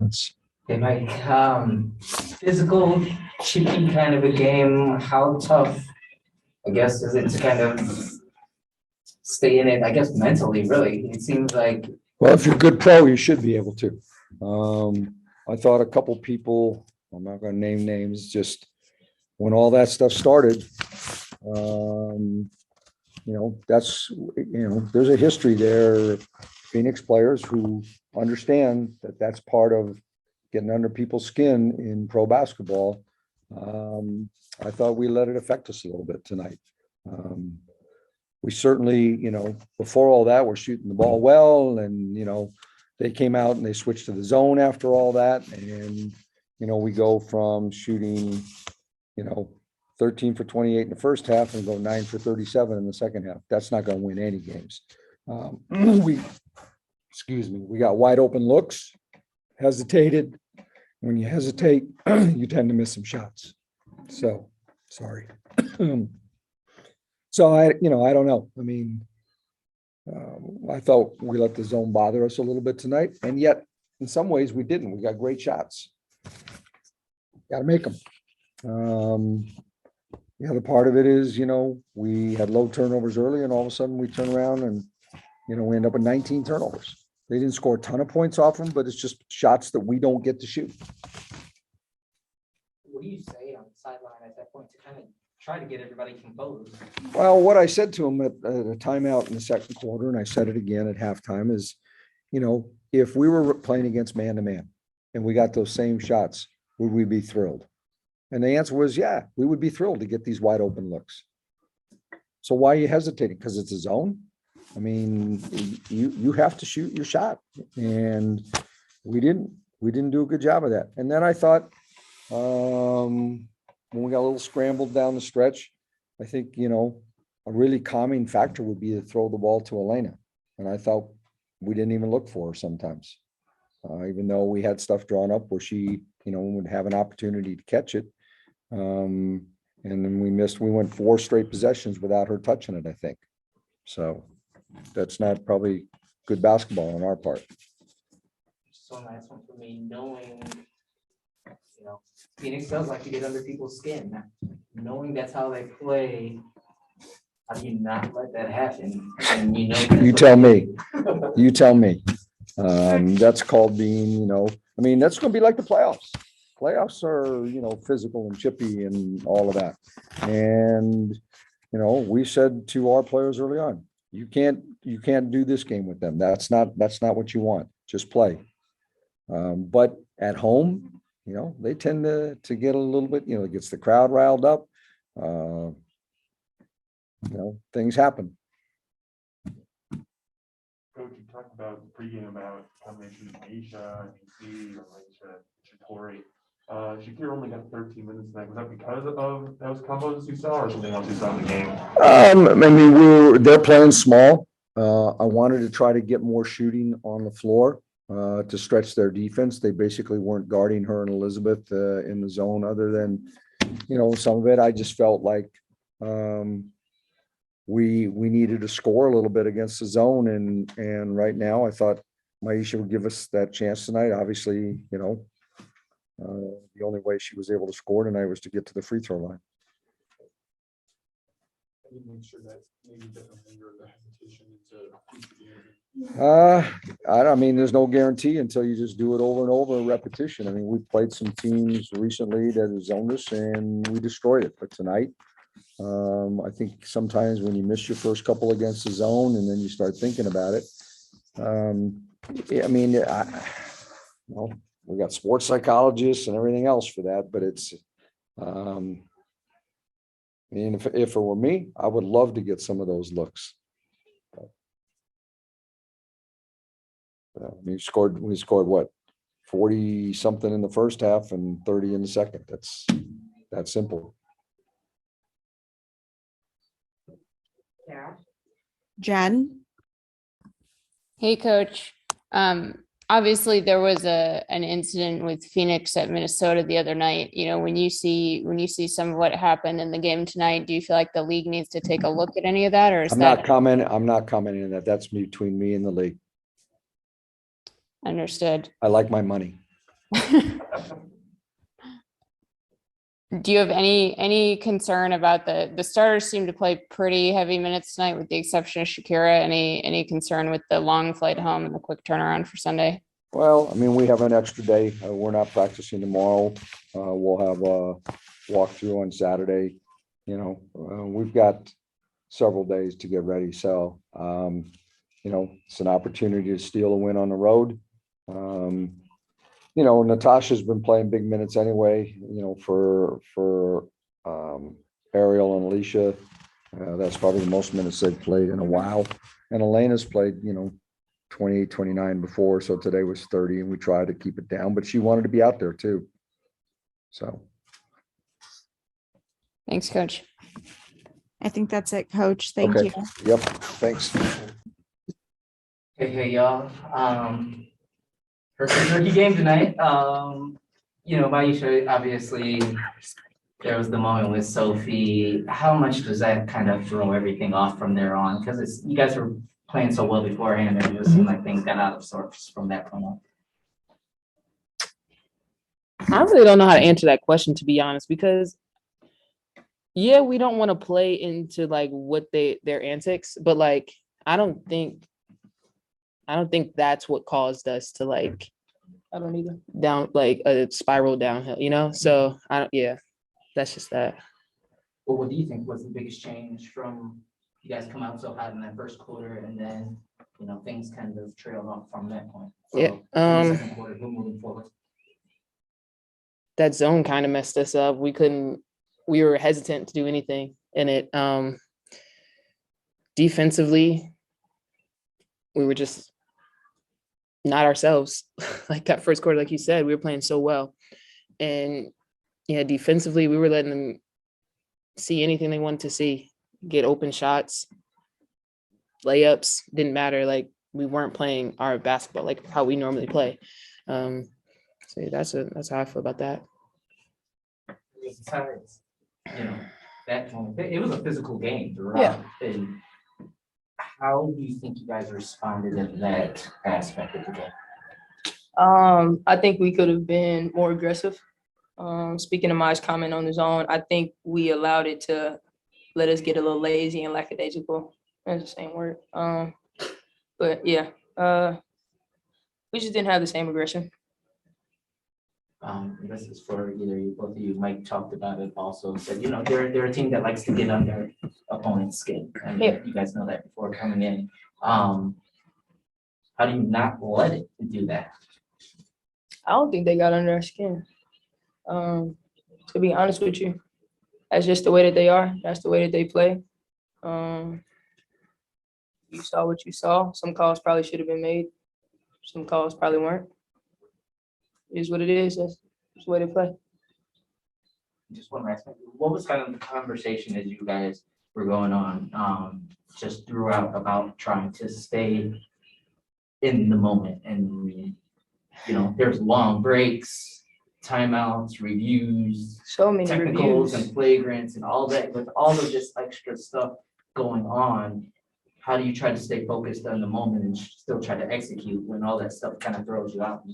offense. Hey, Mike, physical, chippy kind of a game. How tough, I guess, is it to kind of stay in it? I guess mentally, really. It seems like. Well, if you're a good pro, you should be able to. I thought a couple people, I'm not going to name names, just when all that stuff started, there's a history there. Phoenix players who understand that that's part of getting under people's skin in pro basketball. I thought we let it affect us a little bit tonight. We certainly, before all that, we're shooting the ball well, and, they came out and they switched to the zone after all that. And, we go from shooting, 13 for 28 in the first half and go 9 for 37 in the second half. That's not going to win any games. We got wide open looks, hesitated. When you hesitate, you tend to miss some shots. So, sorry. So I don't know. I mean, I thought we let the zone bother us a little bit tonight, and yet in some ways we didn't. We got great shots. Got to make them. The other part of it is, we had low turnovers early, and all of a sudden we turn around and, we end up with 19 turnovers. They didn't score a ton of points off them, but it's just shots that we don't get to shoot. What do you say on the sideline at that point to kind of try to get everybody composed? Well, what I said to him at a timeout in the second quarter, and I said it again at halftime, is, if we were playing against man-to-man and we got those same shots, would we be thrilled? And the answer was, yeah, we would be thrilled to get these wide open looks. So why are you hesitating? Because it's a zone? I mean, you have to shoot your shot, and we didn't do a good job of that. And then I thought, when we got a little scrambled down the stretch, I think, a really calming factor would be to throw the ball to Elena. And I thought we didn't even look for her sometimes, even though we had stuff drawn up where she, would have an opportunity to catch it. And then we went 4 straight possessions without her touching it, I think. So that's not probably good basketball on our part. So nice one for me, knowing, Phoenix does like to get under people's skin. Knowing that's how they play, how do you not let that happen? And you tell me. You tell me. That's called being, that's going to be like the playoffs. Playoffs are, physical and chippy and all of that. And, we said to our players early on, you can't do this game with them. That's not what you want. Just play. But at home, they tend to get a little bit, it gets the crowd riled up. Things happen. Coach, you talked about the pregame about combination of Myisha, DC, or Shatori. Shakir only got 13 minutes tonight. Was that because of those combos you saw, or something else you saw in the game? I mean, they're playing small. I wanted to try to get more shooting on the floor to stretch their defense. They basically weren't guarding her and Elizabeth in the zone, other than, some of it. I just felt like we needed to score a little bit against the zone, and right now I thought Myisha would give us that chance tonight. Obviously, the only way she was able to score tonight was to get to the free throw line. You make sure that maybe doesn't linger the hesitation I mean, there's no guarantee until you just do it over and over, repetition. I mean, we played some teams recently that zoned us and we destroyed it. But tonight, I think sometimes when you miss your first couple against the zone and then you start thinking about it, we got sports psychologists and everything else for that, but it's, if it were me, I would love to get some of those looks. We scored what, 40 something in the first half and 30 in the second. That's that simple. Yeah. Jen? Hey, Coach. Obviously, there was an incident with Phoenix at Minnesota the other night. When you see some of what happened in the game tonight, do you feel like the league needs to take a look at any of that, or I'm not commenting on that. That's between me and the league. Understood? I like my money. Do you have any concern about the starters seem to play pretty heavy minutes tonight with the exception of Shakira? Any concern with the long flight home and the quick turnaround for Sunday? Well, I mean, we have an extra day. We're not practicing tomorrow. We'll have a walkthrough on Saturday. You know, we've got several days to get ready. So, you know, it's an opportunity to steal a win on the road. You know, Natasha's been playing big minutes anyway, you know, for Ariel and Myisha. That's probably the most minutes they've played in a while. And Elena's played, you know, 28, 29 before. So today was 30 and we tried to keep it down, but she wanted to be out there too. So. Thanks, Coach. I think that's it, Coach. Thank Okay. you. Yep. Thanks. Hey, y'all. First rookie game tonight. You know, Myisha, obviously, there was the moment with Sophie. How much does that kind of throw everything off from there on? Because you guys were playing so well beforehand, and it just seemed like things got out of sorts from that point on. I really don't know how to answer that question, to be honest, because yeah, we don't want to play into like what their antics, but like I don't think that's what caused us to like down like a spiral downhill, you know? So that's just that. Well, what do you think was the biggest change from you guys come out so hot in that first quarter and then, you know, things kind of trailed off from that point? So, Yeah, in the second quarter, who moving forward? That zone kind of messed us up. We were hesitant to do anything in it. Defensively, we were just not ourselves. Like that first quarter, like you said, we were playing so well. And yeah, defensively, we were letting them see anything they wanted to see, get open shots, layups, didn't matter. Like we weren't playing our basketball like how we normally play. So yeah, that's how I feel about that. Besides, you know, that moment, it was a physical game throughout. Yeah. And how do you think you guys responded in that aspect of the game? I think we could have been more aggressive. Speaking of Mai's comment on the zone, I think we allowed it to let us get a little lazy and lackadaisical. That's the same word. But yeah, we just didn't have the same aggression. This is for either you, both of you. Mike talked about it also, said, you know, they're a team that likes to get under opponent's skin. And you guys know that before coming in. How do you not let it do that? I don't think they got under our skin. To be honest with you, that's just the way that they are. That's the way that they play. You saw what you saw. Some calls probably should have been made. Some calls probably weren't. It is what it is. That's the way they play. Just one last thing. What was kind of the conversation as you guys were going on just throughout about trying to stay in the moment? And, you know, there's long breaks, timeouts, reviews, So many technicals reviews. and flagrants and all that. With all of this extra stuff going on, how do you try to stay focused on the moment and still try to execute when all that stuff kind of throws you out?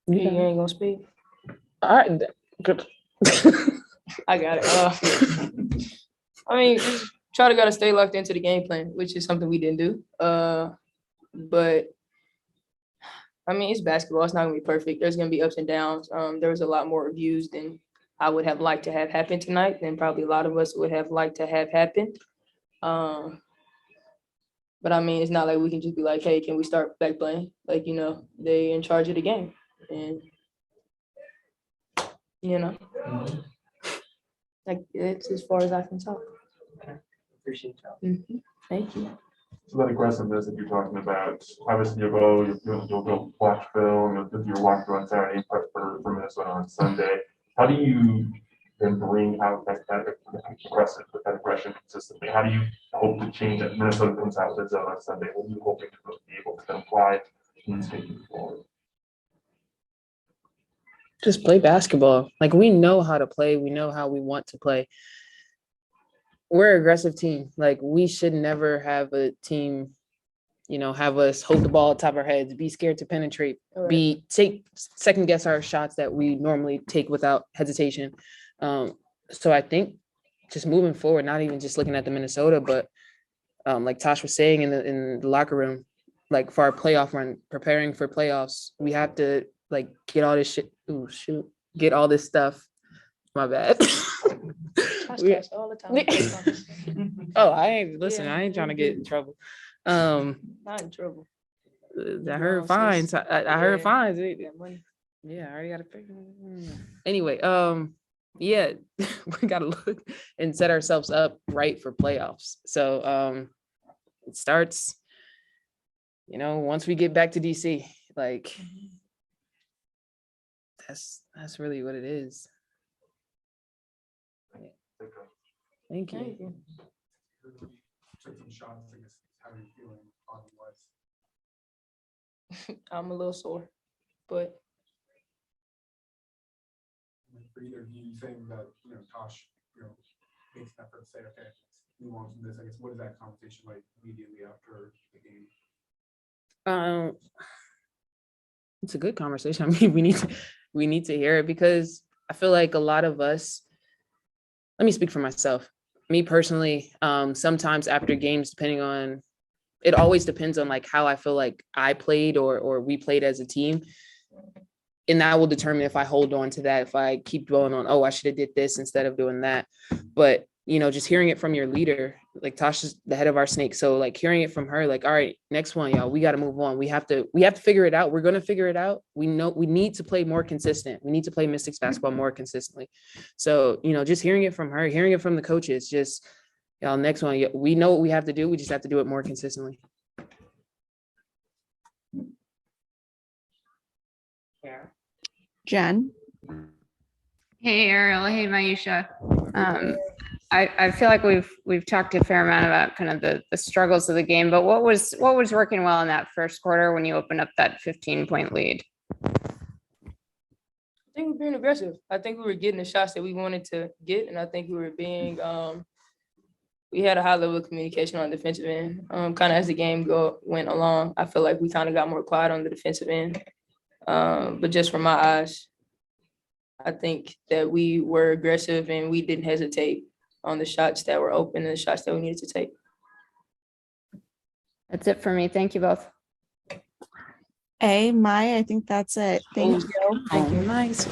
You ain't gonna speak. All right. Good. I got it. I mean, just gotta stay locked into the game plan, which is something we didn't do. But I mean, it's basketball. It's not gonna be perfect. There's gonna be ups and downs. There was a lot more reviews than I would have liked to have happened tonight, than probably a lot of us would have liked to have happened. But I mean, it's not like we can just be like, hey, can we start back playing? Like, you know, they in charge of the game. And, you know, like it's as far as I can talk. Appreciate y'all. Thank you. So that aggressiveness that you're talking about, obviously you'll go watch film, you'll do your walkthrough on Saturday, and prep for Minnesota on Sunday. How do you then bring out that aggression consistently? How do you hope to change that? Minnesota comes out with its zone on Sunday. What are you hoping to be able to apply and take it forward? Just play basketball. Like we know how to play. We know how we want to play. We're an aggressive team. Like we should never have a team have us hold the ball at top of our heads, be scared to penetrate, take second guess our shots that we normally take without hesitation. So I think just moving forward, not even just looking at the Minnesota, but like Tosh was saying in the locker room, like for our playoff run, preparing for playoffs, we have to like get all this shit. Ooh, shoot, get all this stuff. My bad. All the time. Oh, I ain't Yeah, I ain't trying to you're get in trouble. Not in trouble. I heard fines. I heard Yeah. fines. Got money. Yeah, I already got to figure. Anyway, yeah, we gotta look and set ourselves up right for playoffs. So it starts, once we get back to DC, like that's really what it is. Thank you. Took some shots, I guess. How are you feeling body-wise? I'm a little sore, but For either of you saying that, Tosh, makes an effort to say, okay, let's move on from this. I guess, what is that conversation like immediately after the game? It's a good conversation. I mean, we need to hear it because I feel like a lot of us, let me speak for myself. Me personally, sometimes after games, it always depends on like how I feel like I played or we played as a team. And that will determine if I hold on to that, if I keep going on, I should have did this instead of doing that. But, just hearing it from your leader, like Tosh is the head of our snake. So like hearing it from her, like, all right, next one, y'all, we got to move on. We have to figure it out. We're going to figure it out. We know we need to play more consistent. We need to play Mystics basketball more consistently. So, just hearing it from her, hearing it from the coaches, just y'all, next one, we know what we have to do. We just have to do it more consistently. yeah. Jen. Hey Ariel, hey Myisha. I feel like we've talked a fair amount about kind of the struggles of the game, but what was working well in that first quarter when you opened up that 15-point lead? I think we're being aggressive. I think we were getting the shots that we wanted to get, and I think we were being we had a high level of communication on the defensive end. Kind of as the game went along, I feel like we kind of got more quiet on the defensive end. But just from my eyes, I think that we were aggressive and we didn't hesitate on the shots that were open and the shots that we needed to take. That's it for me. Thank you both. I think that's it. Thank you. Nice.